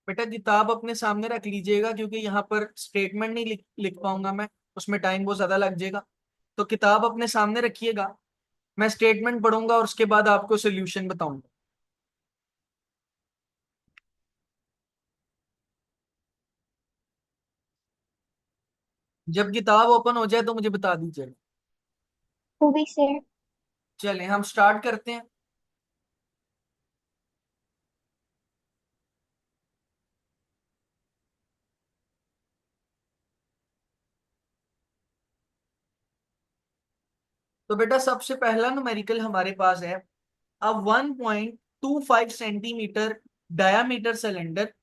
बेटा किताब अपने सामने रख लीजिएगा, क्योंकि यहाँ पर स्टेटमेंट नहीं लिख पाऊंगा मैं, उसमें टाइम बहुत ज्यादा लग जाएगा। तो किताब अपने सामने रखिएगा, मैं स्टेटमेंट पढ़ूंगा और उसके बाद आपको सोल्यूशन बताऊंगा। जब किताब ओपन हो जाए तो मुझे बता दीजिएगा। हो गई सर। चलें हम स्टार्ट करते हैं। तो बेटा सबसे पहला न्यूमेरिकल हमारे पास है, अब 1.25 centimetre diameter cylinder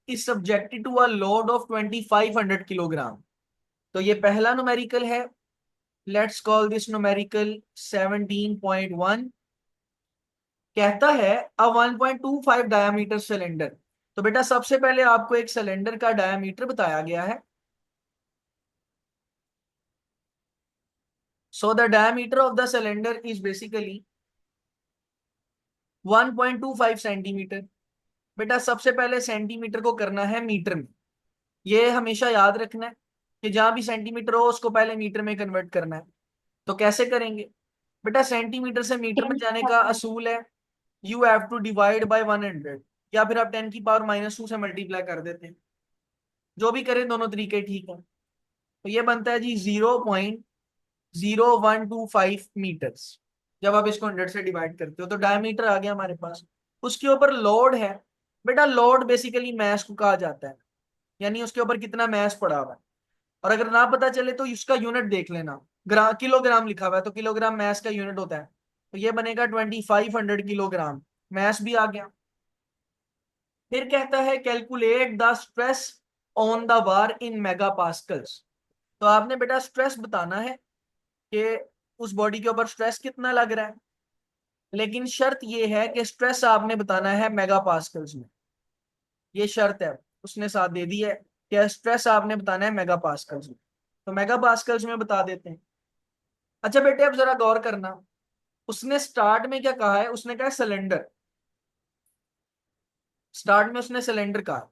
is subjected to a load of 2500 kilogram. तो ये पहला न्यूमेरिकल है। Let's call this numerical 17.1। कहता है अ 1.25 डायामीटर सिलेंडर। तो बेटा सबसे पहले आपको एक सिलेंडर का डायामीटर बताया गया है। So the diameter of the cylinder is basically 1.25 centimetre. बेटा सबसे पहले सेंटीमीटर को करना है मीटर में। ये हमेशा याद रखना है कि जहां भी सेंटीमीटर हो उसको पहले मीटर में कन्वर्ट करना है। तो कैसे करेंगे? बेटा सेंटीमीटर से मीटर में 10 की जाने का पावर। असूल है you have to divide by 100, या फिर आप 10 की पावर -2 से मल्टीप्लाई कर देते हैं। जो भी करें दोनों तरीके ठीक है। तो ये बनता है जी 0.0125 मीटर्स। जब आप इसको 100 से डिवाइड करते हो तो डायमीटर आ गया हमारे पास। उसके ऊपर लोड है। बेटा लोड बेसिकली मैस को कहा जाता है, यानी उसके ऊपर कितना मैस पड़ा हुआ है। और अगर ना पता चले तो उसका यूनिट देख लेना। किलोग्राम लिखा हुआ है तो किलोग्राम मैस का यूनिट होता है। तो ये बनेगा 2500 किलोग्राम। मैस भी आ गया। फिर कहता है calculate the stress on the bar in mega pascals. तो आपने बेटा स्ट्रेस बताना है कि उस बॉडी के ऊपर स्ट्रेस कितना लग रहा है, लेकिन शर्त ये है कि स्ट्रेस आपने बताना है मेगा पास्कल्स में। ये शर्त है, उसने साथ दे दी है कि स्ट्रेस आपने बताना है मेगा पास्कल्स में। तो मेगा पास्कल्स में बता देते हैं। अच्छा बेटे अब जरा गौर करना, उसने स्टार्ट में क्या कहा है? उसने कहा सिलेंडर। स्टार्ट में उसने सिलेंडर कहा।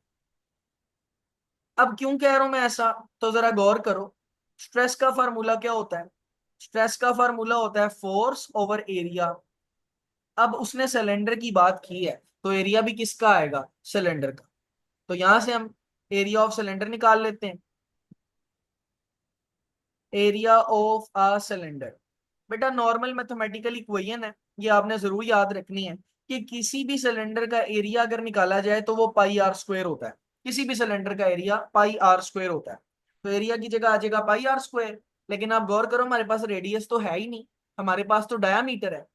अब क्यों कह रहा हूं मैं ऐसा, तो जरा गौर करो। स्ट्रेस का फार्मूला क्या होता है? स्ट्रेस का फार्मूला होता है फोर्स ओवर एरिया। अब उसने सिलेंडर की बात की है तो एरिया भी किसका आएगा? सिलेंडर का। तो यहां से हम एरिया ऑफ सिलेंडर निकाल लेते हैं। Area of a cylinder. बेटा नॉर्मल मैथमेटिकल इक्वेशन है, ये आपने जरूर याद रखनी है कि किसी भी सिलेंडर का एरिया अगर निकाला जाए तो वो पाई आर स्क्वायर होता है। किसी भी सिलेंडर का एरिया पाई आर स्क्वायर होता है। तो एरिया की जगह आ जाएगा पाई आर स्क्वायर। लेकिन आप गौर करो हमारे पास रेडियस तो है ही नहीं, हमारे पास तो डायामीटर है।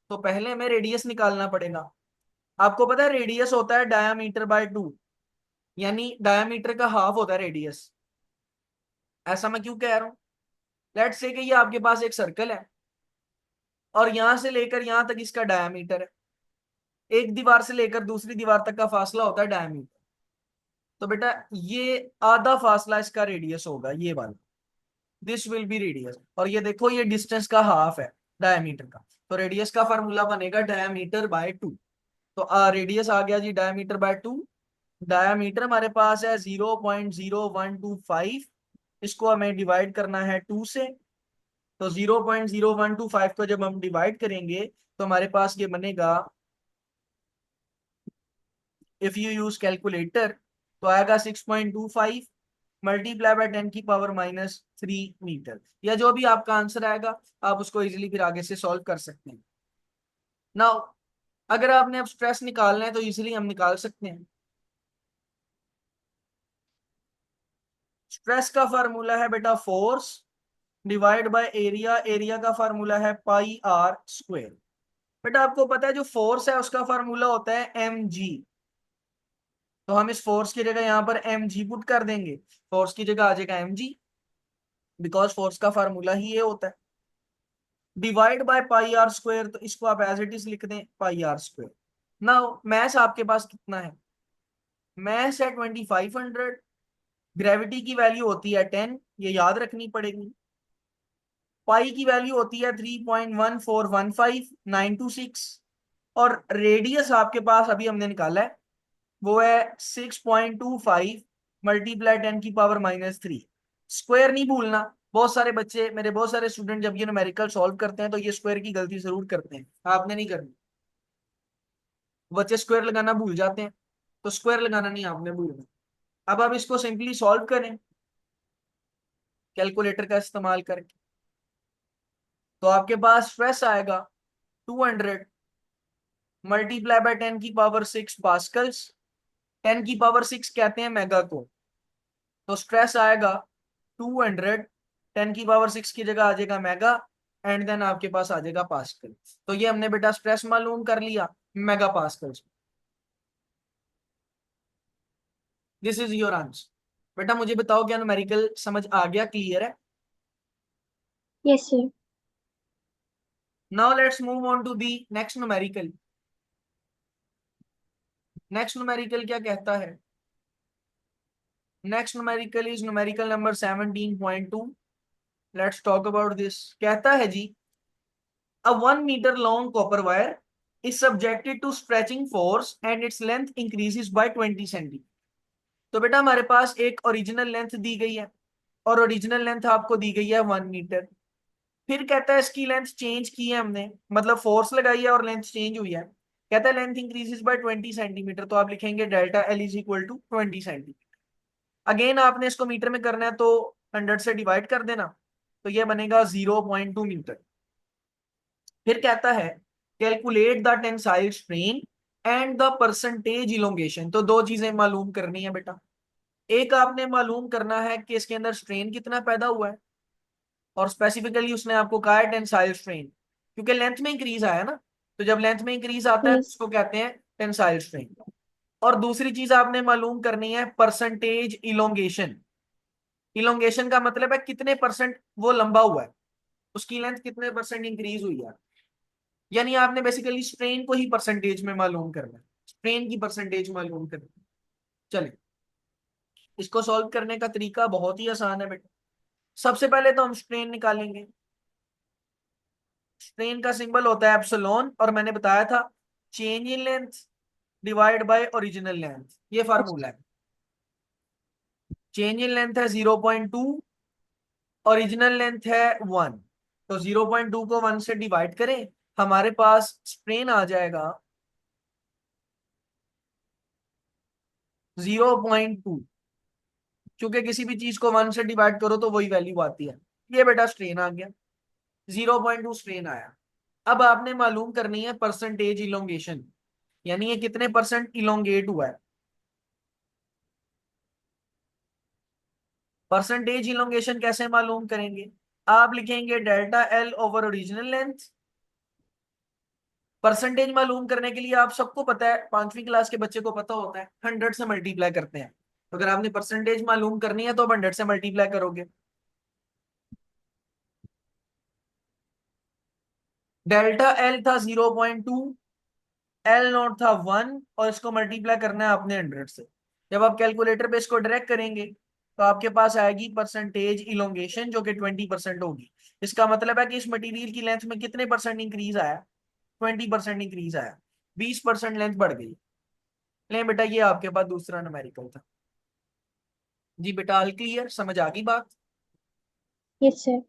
तो पहले हमें रेडियस निकालना पड़ेगा। आपको पता है रेडियस होता है डायामीटर/2, यानी डायामीटर का हाफ होता है रेडियस। ऐसा मैं क्यों कह रहा हूँ? लेट्स से कि ये आपके पास एक सर्कल है और यहां से लेकर यहां तक इसका डायामीटर है। एक दीवार से लेकर दूसरी दीवार तक का फासला होता है डायामीटर। तो बेटा ये आधा फासला इसका रेडियस होगा, ये वाला। This will be radius. और ये देखो ये डिस्टेंस का हाफ है डायमीटर का। तो रेडियस का फार्मूला बनेगा डायमीटर/2। तो रेडियस आ गया जी डायमीटर/2। डायमीटर हमारे पास है 0.0125। इसको हमें डिवाइड करना है 2 से। तो 0.0125 को जब हम डिवाइड करेंगे तो हमारे पास ये बनेगा, इफ यू यूज कैलकुलेटर तो आएगा 6.25 मल्टीप्लाई बाय 10 की पावर -3 मीटर, या जो भी आपका आंसर आएगा आप उसको इजीली फिर आगे से सॉल्व कर सकते हैं। नाउ अगर आपने अब स्ट्रेस निकालना है तो इजीली हम निकाल सकते हैं। स्ट्रेस का फार्मूला है बेटा force divide by area. Area का फार्मूला है पाई आर स्क्वायर। बेटा आपको पता है जो फोर्स है उसका फार्मूला होता है एम जी। तो हम इस फोर्स की जगह यहाँ पर एम जी पुट कर देंगे। फोर्स की जगह आ जाएगा एम जी, बिकॉज फोर्स का फार्मूला ही ये होता है। Divide by pi r square, तो इसको आप एज इट इज लिख दें pi r square. Now math आपके पास कितना है? मैथ है 2500। ग्रेविटी की वैल्यू होती है 10, ये याद रखनी पड़ेगी। पाई की वैल्यू होती है 3.1415926। और रेडियस आपके पास अभी हमने निकाला है वो है 6.25 मल्टीप्लाई 10⁻³ स्क्वायर नहीं भूलना। बहुत सारे बच्चे, मेरे बहुत सारे स्टूडेंट जब ये न्यूमेरिकल सॉल्व करते हैं तो ये स्क्वायर की गलती जरूर करते हैं, आपने नहीं करनी। बच्चे स्क्वायर लगाना भूल जाते हैं, तो स्क्वायर लगाना नहीं आपने भूलना। अब आप इसको सिंपली सॉल्व करें कैलकुलेटर का इस्तेमाल करके, तो आपके पास स्ट्रेस आएगा 200 मल्टीप्लाई बाय 10⁻⁶ पास्कल्स। 10⁻⁶ कहते हैं मेगा को, तो स्ट्रेस आएगा 200, 10⁻⁶ की जगह आ जाएगा मेगा, एंड देन आपके पास आ जाएगा पास्कल। तो ये हमने बेटा स्ट्रेस मालूम कर लिया mega pascals. This is your answer. बेटा मुझे बताओ क्या न्यूमेरिकल समझ आ गया, क्लियर है? Yes, sir. Now let's move on to the next numerical. Next numerical क्या कहता है? Next numerical is numerical number 17.2। Let's talk about this. कहता है जी, a 1 meter long copper wire is subjected to stretching force and its length increases by 20 cm। तो बेटा हमारे पास एक original length दी गई है और ओरिजिनल लेंथ आपको दी गई है 1 मीटर। फिर कहता है इसकी लेंथ चेंज की है हमने, मतलब फोर्स लगाई है और लेंथ चेंज हुई है। कहता है लेंथ इंक्रीजेस बाय 20 सेंटीमीटर, तो आप लिखेंगे delta L is equal to 20 centimetre. Again आपने इसको मीटर में करना है तो 100 से डिवाइड कर देना, तो ये बनेगा 0.2 मीटर। फिर कहता है calculate the tensile strain and the percentage elongation. तो दो चीजें मालूम करनी है बेटा। एक आपने मालूम करना है कि इसके अंदर स्ट्रेन कितना पैदा हुआ है, और स्पेसिफिकली उसने आपको कहा है टेंसाइल स्ट्रेन, क्योंकि लेंथ में इंक्रीज आया ना। तो जब लेंथ में इंक्रीज आता है तो Yes. उसको कहते हैं टेंसाइल स्ट्रेन। और दूसरी चीज आपने मालूम करनी है परसेंटेज इलोंगेशन। इलोंगेशन का मतलब है कितने परसेंट वो लंबा हुआ है, उसकी लेंथ कितने परसेंट इंक्रीज हुई है। यानी आपने बेसिकली स्ट्रेन को ही परसेंटेज में मालूम करना है, स्ट्रेन की परसेंटेज मालूम करना है। चले, इसको सॉल्व करने का तरीका बहुत ही आसान है बेटा। सबसे पहले तो हम स्ट्रेन निकालेंगे। स्ट्रेन का सिंबल होता है एप्सिलॉन, और मैंने बताया था change in length divide by original length, ये फार्मूला है। चेंज इन लेंथ है 0.2, ओरिजिनल लेंथ है 1। तो 0.2 को 1 से डिवाइड करें, हमारे पास स्ट्रेन आ जाएगा 0.2। क्योंकि किसी भी चीज को 1 से डिवाइड करो तो वही वैल्यू आती है। ये बेटा स्ट्रेन आ गया, 0.2 स्ट्रेन आया। अब आपने मालूम करनी है परसेंटेज इलोंगेशन, यानी ये कितने परसेंट इलोंगेट हुआ है। परसेंटेज इलोंगेशन कैसे मालूम करेंगे? आप लिखेंगे delta L over original length. Percentage मालूम करने के लिए आप सबको पता है, 5वीं क्लास के बच्चे को पता होता है 100 से मल्टीप्लाई करते हैं। तो अगर आपने परसेंटेज मालूम करनी है तो आप 100 से मल्टीप्लाई करोगे। डेल्टा एल था 0.2, एल नॉट था 1, और इसको मल्टीप्लाई करना है आपने 100 से। जब आप कैलकुलेटर पे इसको डायरेक्ट करेंगे तो आपके पास आएगी परसेंटेज इलोंगेशन जो कि 20% होगी। इसका मतलब है कि इस मटेरियल की लेंथ में कितने परसेंट इंक्रीज आया? 20% इंक्रीज आया, 20% लेंथ बढ़ गई। ले बेटा ये आपके पास दूसरा न्यूमेरिकल था। जी बेटा ऑल क्लियर, समझ आ गई बात? Yes, sir.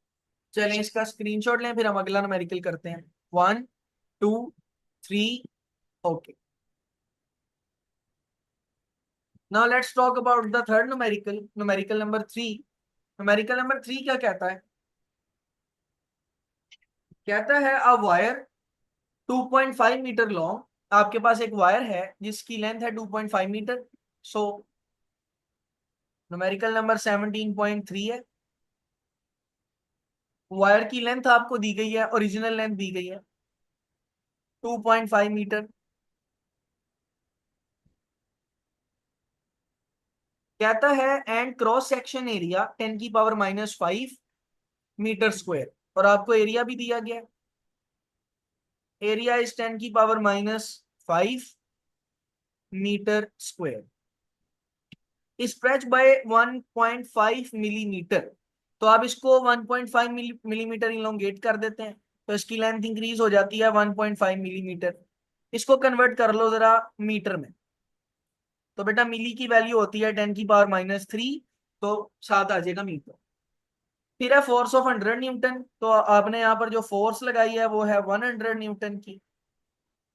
चलें इसका स्क्रीनशॉट लें, फिर हम अगला न्यूमेरिकल करते हैं। 1 2 3, okay. Now let's talk about the third numerical, numerical number 3। Numerical number 3 क्या कहता है? कहता है अ वायर 2.5 मीटर लॉन्ग। आपके पास एक वायर है जिसकी लेंथ है 2.5 मीटर। सो न्यूमेरिकल नंबर 17.3 है। वायर की लेंथ आपको दी गई है, ओरिजिनल लेंथ दी गई है 2.5 मीटर। कहता है and cross section area 10⁻⁵ metre square, और आपको एरिया भी दिया गया है। Area is 10⁻⁵ metre square, stretch by 1.5 millimetre. तो आप इसको 1.5 मिलीमीटर इलोंगेट कर देते हैं, तो इसकी लेंथ इंक्रीज हो जाती है 1.5 मिलीमीटर। इसको कन्वर्ट कर लो जरा मीटर में। तो बेटा मिली की वैल्यू होती है 10⁻³ तो 7 आ जाएगा मीटर। फिर है फोर्स ऑफ 100 न्यूटन, तो आपने यहाँ पर जो फोर्स लगाई है वो है 100 न्यूटन की।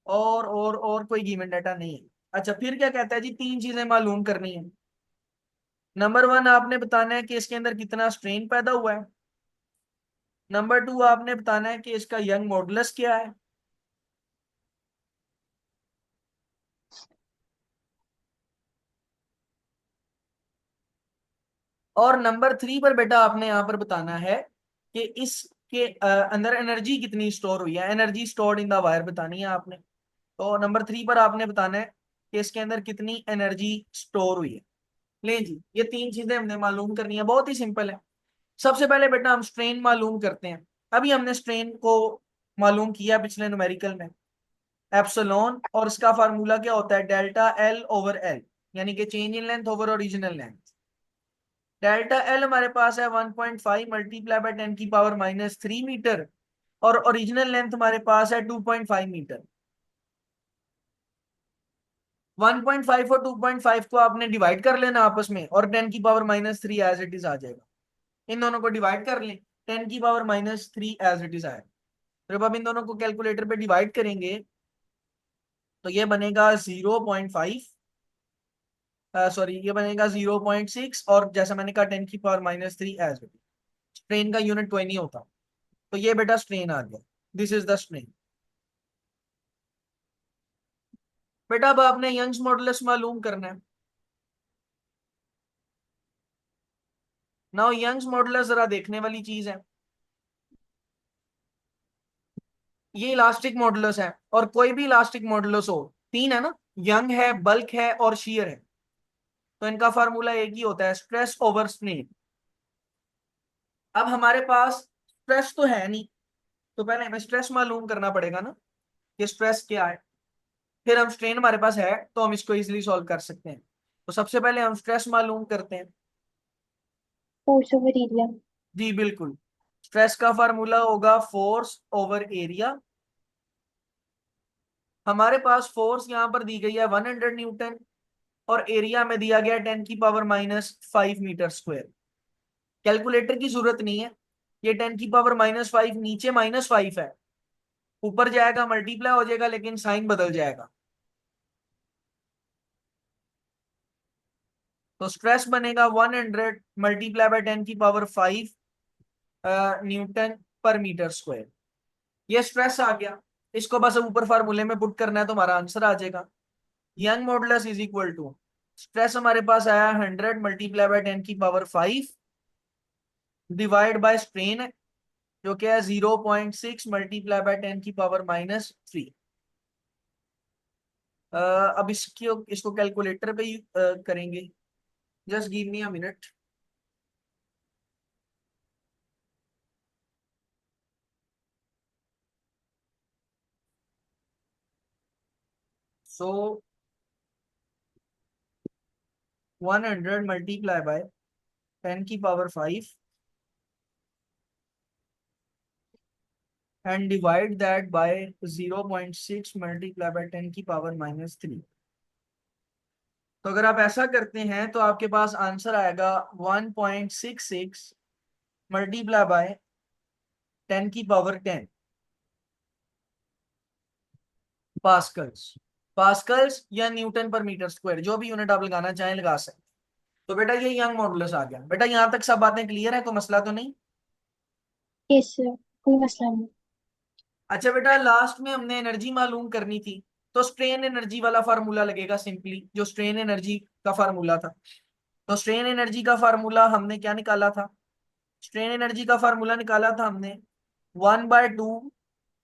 और कोई गिवन डाटा नहीं है। अच्छा फिर क्या कहता है जी, तीन चीजें मालूम करनी है। नंबर 1 आपने बताना है कि इसके अंदर कितना स्ट्रेन पैदा हुआ है। नंबर 2 आपने बताना है कि इसका यंग मॉडुलस क्या है। और नंबर 3 पर बेटा आपने यहाँ पर बताना है कि इसके अंदर एनर्जी कितनी स्टोर हुई है, energy stored in the wire बतानी है आपने। तो नंबर 3 पर आपने बताना है कि इसके अंदर कितनी एनर्जी स्टोर हुई है। ले जी, ये तीन चीजें हमने मालूम करनी है, बहुत ही सिंपल है। सबसे पहले बेटा हम स्ट्रेन मालूम करते हैं। अभी हमने स्ट्रेन को मालूम किया पिछले न्यूमेरिकल में, एप्सिलॉन, और इसका फार्मूला क्या होता है, डेल्टा एल ओवर एल, यानी कि change in length over original length. Delta L हमारे पास है 1.5 मल्टीप्लाई बाय 10⁻³ मीटर, और ओरिजिनल लेंथ हमारे पास है 2.5 मीटर। 1.5 और 2.5 को आपने डिवाइड कर लेना आपस में, और 10⁻³ एज इट इज आ जाएगा। इन दोनों को डिवाइड कर लें, 10⁻³ एज इट इज आएगा। जब आप इन दोनों को कैलकुलेटर पे डिवाइड करेंगे तो ये बनेगा 0.5, सॉरी ये बनेगा 0.6, और जैसा मैंने कहा 10⁻³ एज इट इज। स्ट्रेन का यूनिट कोई नहीं होता, तो ये बेटा स्ट्रेन आ गया, दिस इज द स्ट्रेन। बेटा अब आपने यंग्स मॉडुलस मालूम करना है। नाउ यंग्स मॉडुलस जरा देखने वाली चीज है। ये इलास्टिक मॉडुलस है, और कोई भी इलास्टिक मॉडुलस हो, तीन है ना, यंग है, बल्क है और शियर है, तो इनका फार्मूला एक ही होता है, स्ट्रेस ओवर स्ट्रेन। अब हमारे पास स्ट्रेस तो है नहीं, तो पहले हमें स्ट्रेस मालूम करना पड़ेगा ना, कि स्ट्रेस क्या है। फिर हम स्ट्रेन हमारे पास है तो हम इसको इजिली सॉल्व कर सकते हैं। तो सबसे पहले हम स्ट्रेस मालूम करते हैं। Force over area. जी बिल्कुल, स्ट्रेस का फार्मूला होगा फोर्स ओवर एरिया। हमारे पास फोर्स यहाँ पर दी गई है 100 न्यूटन, और एरिया में दिया गया 10⁻⁵ मीटर स्क्वायर। कैलकुलेटर की जरूरत नहीं है, ये 10⁻⁵ नीचे -5 है, ऊपर जाएगा मल्टीप्लाई हो जाएगा, लेकिन साइन बदल जाएगा। तो स्ट्रेस बनेगा 100 मल्टीप्लाई बाय 10⁵ न्यूटन पर मीटर स्क्वायर। ये स्ट्रेस आ गया, इसको बस ऊपर फार्मूले में पुट करना है तो हमारा आंसर आ जाएगा। Young modulus is equal to, stress हमारे पास आया 100 multiply by 10⁵ divide by strain, जो कि है 0.6 मल्टीप्लाई बाय 10⁻⁻3। अब इसको कैलकुलेटर पे ही करेंगे। Just give me a minute. So 100 multiply by 10⁵ and divide that by 0.6 multiplied by 10⁻⁻3। तो अगर आप ऐसा करते हैं तो आपके पास आंसर आएगा 1.66 मल्टीप्लाई बाय 10⁻10 पास्कल्स। पास्कल्स या न्यूटन पर मीटर स्क्वायर, जो भी यूनिट आप लगाना चाहें लगा सकते। तो बेटा ये यंग मॉडुलस आ गया। बेटा यहां तक सब बातें क्लियर है, कोई मसला तो नहीं। यस सर, कोई मसला नहीं। अच्छा बेटा लास्ट में हमने एनर्जी मालूम करनी थी, तो स्ट्रेन एनर्जी वाला फार्मूला लगेगा सिंपली, जो स्ट्रेन एनर्जी का फार्मूला था। तो स्ट्रेन एनर्जी का फार्मूला हमने क्या निकाला था, स्ट्रेन एनर्जी का फार्मूला निकाला था हमने 1/2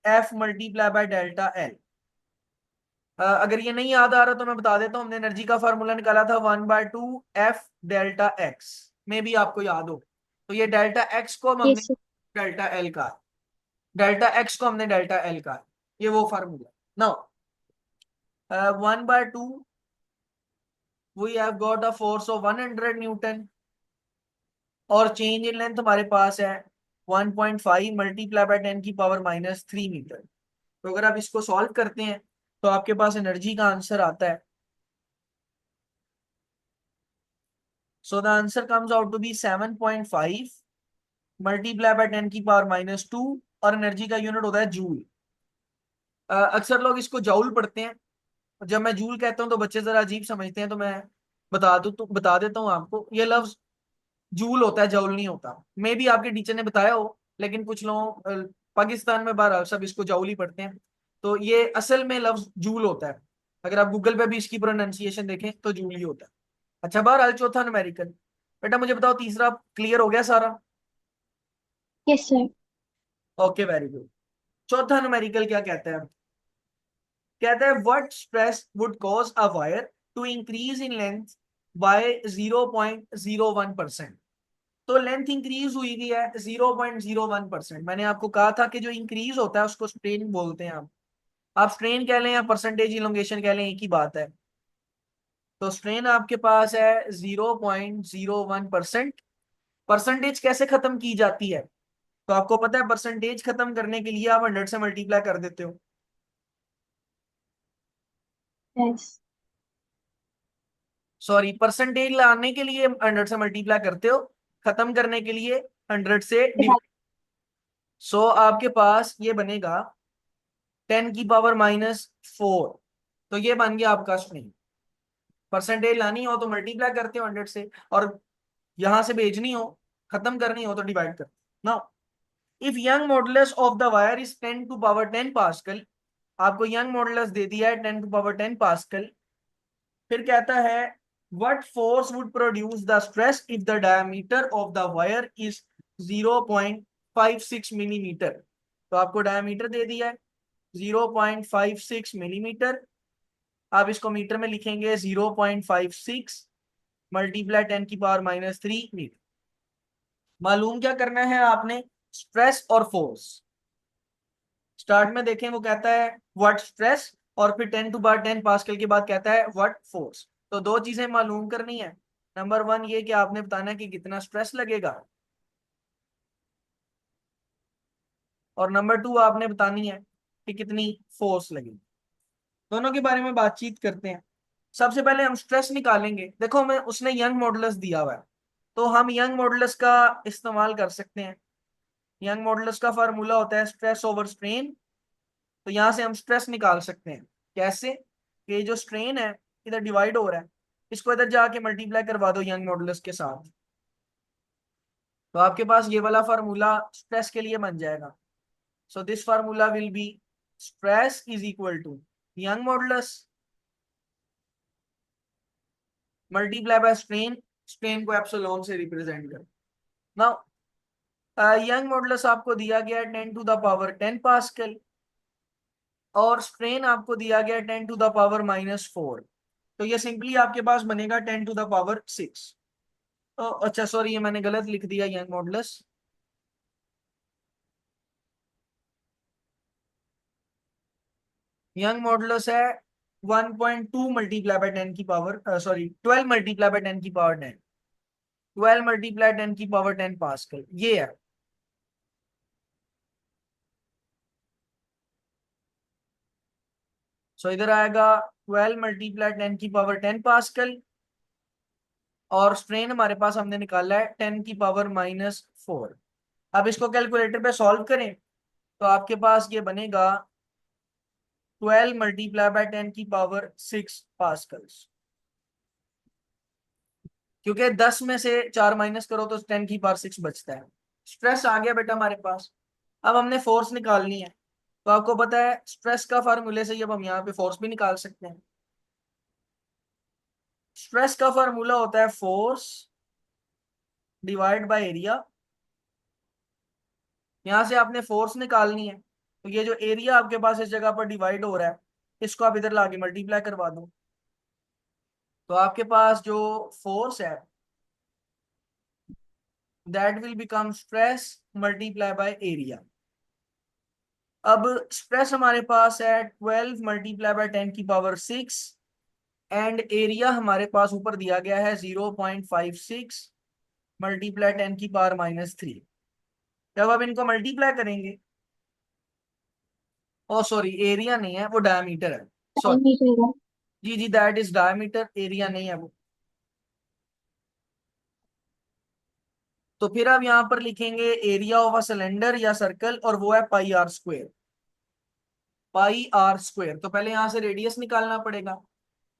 F multiply by delta L. अगर ये नहीं याद आ रहा तो मैं बता देता हूँ, हमने एनर्जी का फार्मूला निकाला था 1/2 F डेल्टा एक्स, में भी आपको याद हो। तो ये डेल्टा एक्स को हमने यस सर। डेल्टा एल का, डेल्टा एक्स को हमने डेल्टा एल का, ये वो formula. Now 1/2 we have got a force of 100 newton, और चेंज इन लेंथ हमारे पास है 1.5 मल्टीप्लाई बाय 10⁻³ मीटर। तो अगर आप इसको सॉल्व करते हैं तो आपके पास एनर्जी का आंसर आता है So the answer comes out to be 7.5 multiply by 10⁻², और एनर्जी का यूनिट होता है जूल। अक्सर लोग इसको जूल पढ़ते हैं, और जब मैं जूल कहता हूँ तो बच्चे जरा अजीब समझते हैं, तो मैं बता देता हूँ आपको, ये लफ्ज जूल होता है, जौल नहीं होता। मे भी आपके टीचर ने बताया हो, लेकिन कुछ लोग पाकिस्तान में बहरहाल सब इसको जौल ही पढ़ते हैं। तो ये असल में लफ्ज जूल होता है, अगर आप गूगल पे भी इसकी प्रोनाउंसिएशन देखें तो जूल ही होता है। अच्छा, बहरहाल चौथा न्यूमेरिकल। बेटा मुझे बताओ, तीसरा क्लियर हो गया सारा? Yes sir. Okay, very good. चौथा न्यूमेरिकल क्या कहता है? कहता है what stress would cause a wire to increase in length by 0.01%। तो लेंथ इंक्रीज हुई भी है 0.01%। मैंने आपको कहा था कि जो इंक्रीज होता है उसको स्ट्रेन बोलते हैं। आप स्ट्रेन कह लें या परसेंटेज इलोंगेशन कह लें, एक ही बात है। तो स्ट्रेन आपके पास है 0.01%। परसेंटेज कैसे खत्म की जाती है? तो आपको पता है, परसेंटेज खत्म करने के लिए आप 100 से मल्टीप्लाई कर देते हो। यस। सॉरी, परसेंटेज लाने के लिए 100 से मल्टीप्लाई करते हो, खत्म करने के लिए 100 से डिवाइड। सो आपके पास ये बनेगा 10⁻⁻4। तो ये बन गया आपका स्ट्रिंग। परसेंटेज लानी हो तो मल्टीप्लाई करते हो 100 से, और यहां से भेजनी हो, खत्म करनी हो तो डिवाइड करते हो। Now if young modulus of the wire is 10⁻10 pascal, आपको यंग मॉडुलस दे दिया है 10⁻10 पास्कल। फिर कहता है what force would produce the stress if the diameter of the wire is 0.56 millimetre. तो आपको डायमीटर दे दिया है 0.56 मिलीमीटर। आप इसको मीटर में लिखेंगे 0.56 मल्टीप्लाई 10⁻³ मीटर। मालूम क्या करना है आपने? स्ट्रेस और फोर्स। स्टार्ट में देखें, वो कहता है व्हाट स्ट्रेस, और फिर 10⁻10 पास्कल के बाद कहता है व्हाट फोर्स। तो दो चीजें मालूम करनी है। नंबर वन ये कि आपने बताना है कि कितना स्ट्रेस लगेगा, और नंबर टू आपने बतानी है कि कितनी फोर्स लगेगी। दोनों के बारे में बातचीत करते हैं। सबसे पहले हम स्ट्रेस निकालेंगे। देखो, हमें उसने यंग मॉडुलस दिया हुआ है, तो हम यंग मॉडुलस का इस्तेमाल कर सकते हैं। यंग मॉडुलस का फार्मूला होता है स्ट्रेस ओवर स्ट्रेन। तो यहां से हम स्ट्रेस निकाल सकते हैं। कैसे? कि जो स्ट्रेन है इधर डिवाइड हो रहा है, इसको इधर जाके मल्टीप्लाई करवा दो यंग मॉडुलस के साथ, तो आपके पास ये वाला फार्मूला स्ट्रेस के लिए बन जाएगा। So this formula will be stress is equal to Young modulus multiply by strain. Strain को एप्सिलॉन से रिप्रेजेंट कर। नाउ यंग मॉडुलस आपको दिया गया है 10⁻10 पास्कल, और स्ट्रेन आपको दिया गया है 10⁻⁻4। तो ये सिंपली आपके पास बनेगा 10⁻6। तो अच्छा, सॉरी, ये मैंने गलत लिख दिया यंग मॉडुलस। यंग मॉडुलस है 1.2 मल्टीप्लाई बाय 10 की पावर, सॉरी 12 मल्टीप्लाई बाय 10 की पावर 10। 12 मल्टीप्लाई 10 की पावर 10 पास्कल ये है। सो इधर आएगा 12 मल्टीप्लाई 10 की पावर 10 पास्कल, और स्ट्रेन हमारे पास हमने निकाला है 10⁻⁻4। अब इसको कैलकुलेटर पे सॉल्व करें तो आपके पास ये बनेगा 12 मल्टीप्लाई बाय 10 की पावर 6 पास्कल्स। क्योंकि 10 में से 4 माइनस करो तो 10 की पावर 6 बचता है। स्ट्रेस आ गया बेटा हमारे पास। अब हमने फोर्स निकालनी है। तो आपको पता है स्ट्रेस का फार्मूले से अब हम यहाँ पे फोर्स भी निकाल सकते हैं। स्ट्रेस का फार्मूला होता है फोर्स डिवाइड बाय एरिया। यहाँ से आपने फोर्स निकालनी है, तो ये जो एरिया आपके पास इस जगह पर डिवाइड हो रहा है, इसको आप इधर लाके मल्टीप्लाई करवा दो। तो आपके पास जो फोर्स है that will become stress multiply by area. अब स्ट्रेस हमारे पास है 12 मल्टीप्लाई बाय 10 की पावर 6, एंड एरिया हमारे पास ऊपर दिया गया है 0.56 मल्टीप्लाई 10 की पावर -3। जब आप इनको मल्टीप्लाई करेंगे, ओ सॉरी, एरिया नहीं है वो डायमीटर है, सॉरी। मीटर है। जी जी, दैट इज डायमीटर, एरिया नहीं है वो। तो फिर आप यहाँ पर लिखेंगे एरिया ऑफ अ सिलेंडर या सर्कल, और वो है pi r square. Pi r square, तो पहले यहाँ से रेडियस निकालना पड़ेगा,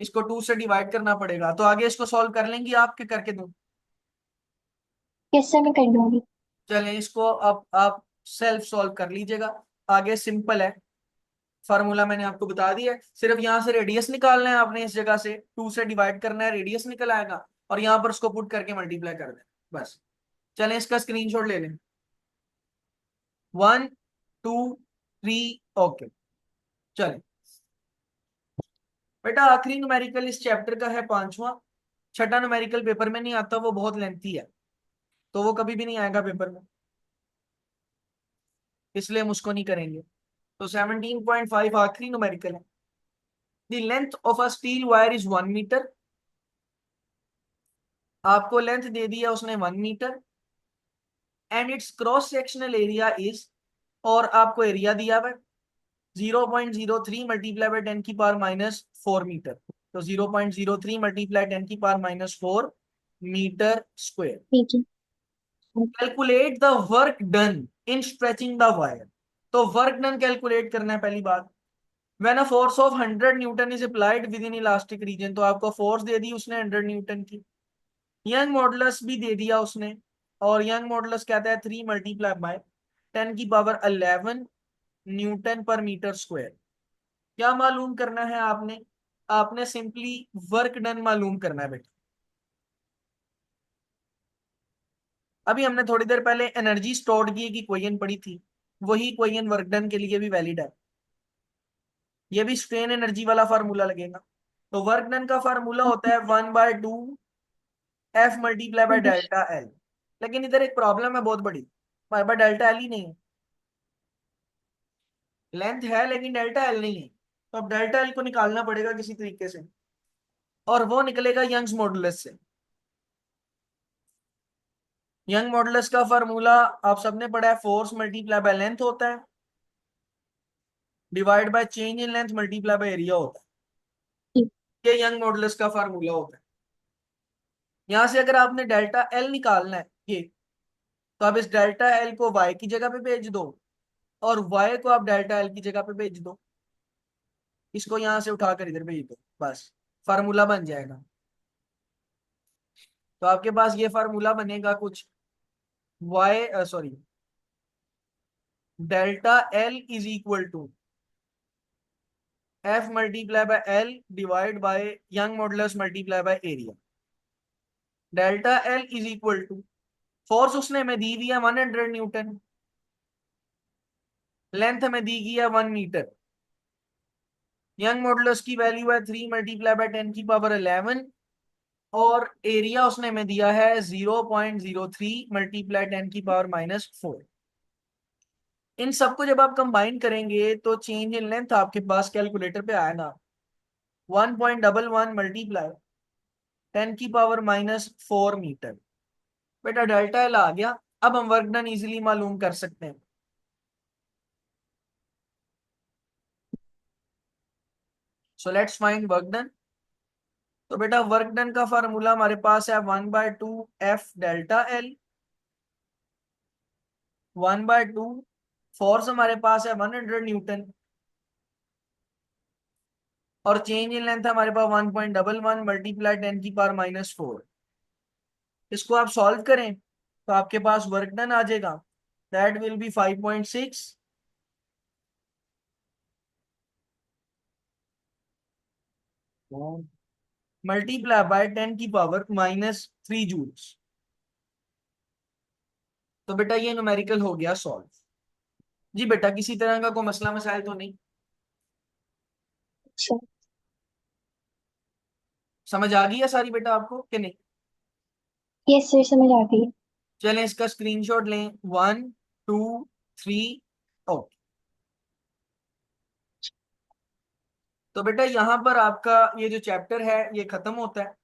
इसको 2 से डिवाइड करना पड़ेगा। तो आगे इसको सॉल्व कर लेंगे आप के करके दूं? यस सर, मैं कर दूंगी। चलें, इसको अब आप सेल्फ सॉल्व कर लीजिएगा। आगे सिंपल है, फार्मूला मैंने आपको बता दिया है, सिर्फ यहाँ से रेडियस निकालना है आपने, इस जगह से 2 से डिवाइड करना है, रेडियस निकल आएगा, और यहाँ पर उसको पुट करके मल्टीप्लाई कर देना बस। चलें, इसका स्क्रीनशॉट ले लें। 1 2 3, ओके। चलें बेटा, आखिरी न्यूमेरिकल इस चैप्टर का है पांचवा। छठा न्यूमेरिकल पेपर में नहीं आता, वो बहुत लेंथी है, तो वो कभी भी नहीं आएगा पेपर में, इसलिए हम उसको नहीं करेंगे। तो 17.5 आखिरी न्यूमेरिकल है। The length of a steel wire is 1 metre. आपको लेंथ दे दिया उसने 1 metre, and it's cross sectional area is, और आपको एरिया दिया हुआ 0.03 मल्टीप्लाई बाय 10⁻⁴मीटर। तो 0.03 मल्टीप्लाई 10⁻⁴मीटर स्क्वायर। ठीक है। Calculate the work done in stretching the wire. तो वर्क डन कैलकुलेट करना है पहली बात। When a force of 100 newton is applied with in elastic region, तो आपको फोर्स दे दी उसने 100 न्यूटन की। यंग मॉडुलस भी दे दिया उसने, और यंग मॉडुलस कहता है 3 मल्टीप्लाई बाय 10⁻11 न्यूटन पर मीटर स्क्वायर। क्या मालूम करना है आपने? आपने सिंपली वर्क डन मालूम करना है बेटा। अभी हमने थोड़ी देर पहले एनर्जी स्टोर्ड की की क्वेश्चन पढ़ी थी, वही क्वेश्चन वर्क डन के लिए भी वैलिड है। ये भी स्ट्रेन एनर्जी वाला फार्मूला लगेगा। तो वर्क डन का फार्मूला होता है 1/2 F multiply by delta L. लेकिन इधर एक प्रॉब्लम है बहुत बड़ी, हमारे पास डेल्टा एल ही नहीं है। लेंथ है लेकिन डेल्टा एल नहीं है, तो अब डेल्टा एल को निकालना पड़ेगा किसी तरीके से, और वो निकलेगा यंग्स मॉडुलस से। यंग मॉडुलस का फार्मूला आप सबने पढ़ा है, फोर्स मल्टीप्लाई बाय लेंथ होता है, divide by change in length multiply by area होता ठीक। है। ये यंग मॉडुलस का फार्मूला होता है। यहां से अगर आपने डेल्टा एल निकालना है ये, तो आप इस डेल्टा एल को वाई की जगह पे भेज दो, और वाई को आप डेल्टा एल की जगह पे भेज दो, इसको यहां से उठाकर इधर भेज दो, बस फार्मूला बन जाएगा। तो आपके पास ये फार्मूला बनेगा कुछ, Y sorry, delta L is equal to F multiply by L divide by Young modulus multiply by area. Delta L is equal to, force उसने हमें दी हुई है 100 न्यूटन, लेंथ हमें दी गई है 1 मीटर, यंग मॉडुलस की वैल्यू है 3 मल्टीप्लाई बाय 10⁻11, और एरिया उसने हमें दिया है 0.03 मल्टीप्लाई 10⁻⁴। इन सबको जब आप कंबाइन करेंगे तो चेंज इन लेंथ आपके पास कैलकुलेटर पे आएगा 1.11 मल्टीप्लाई 10⁻⁴मीटर। बेटा डेल्टा एल आ गया, अब हम वर्क डन इजिली मालूम कर सकते हैं। So let's find work done. तो बेटा वर्क डन का फार्मूला हमारे पास है 1/2 F डेल्टा एल, 1/2 फोर्स हमारे पास है 100 न्यूटन, और चेंज इन लेंथ हमारे पास 1.11 मल्टीप्लाई 10⁻⁴। इसको आप सॉल्व करें तो आपके पास वर्क डन आ जाएगा, that will be 5.6 multiply by 10⁻³ joules. तो बेटा ये न्यूमेरिकल हो गया सॉल्व। जी बेटा, किसी तरह का कोई मसला मसाइल तो नहीं? सर। समझ आ गई है सारी बेटा आपको कि नहीं? यस सर, समझ आ गई। चलें, इसका स्क्रीनशॉट लें। 1 2 3, ओके। तो बेटा यहाँ पर आपका ये जो चैप्टर है ये खत्म होता है।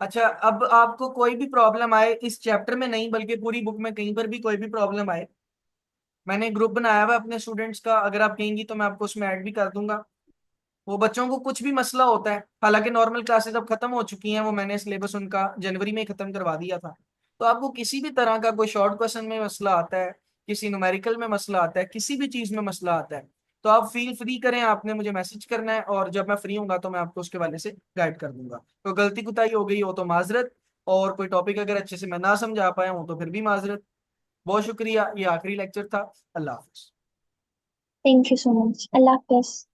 अच्छा, अब आपको कोई भी प्रॉब्लम आए इस चैप्टर में नहीं बल्कि पूरी बुक में कहीं पर भी कोई भी प्रॉब्लम आए, मैंने ग्रुप बनाया हुआ है अपने स्टूडेंट्स का, अगर आप कहेंगी तो मैं आपको उसमें ऐड भी कर दूंगा। वो बच्चों को कुछ भी मसला होता है, हालांकि नॉर्मल क्लासेस अब खत्म हो चुकी हैं, वो मैंने सिलेबस उनका जनवरी में ही खत्म करवा दिया था, तो आपको किसी भी तरह का कोई शॉर्ट क्वेश्चन में मसला आता है, किसी न्यूमेरिकल में मसला आता है, किसी भी चीज में मसला आता है, तो आप फील फ्री करें, आपने मुझे मैसेज करना है, और जब मैं फ्री होऊंगा तो मैं आपको उसके वाले से गाइड कर दूंगा। तो गलती कुताही हो गई हो तो माजरत, और कोई टॉपिक अगर अच्छे से मैं ना समझा पाया हूँ तो फिर भी माजरत। बहुत शुक्रिया, ये आखिरी लेक्चर था। अल्लाह हाफिज। Thank you so much. अल्लाह हाफिज।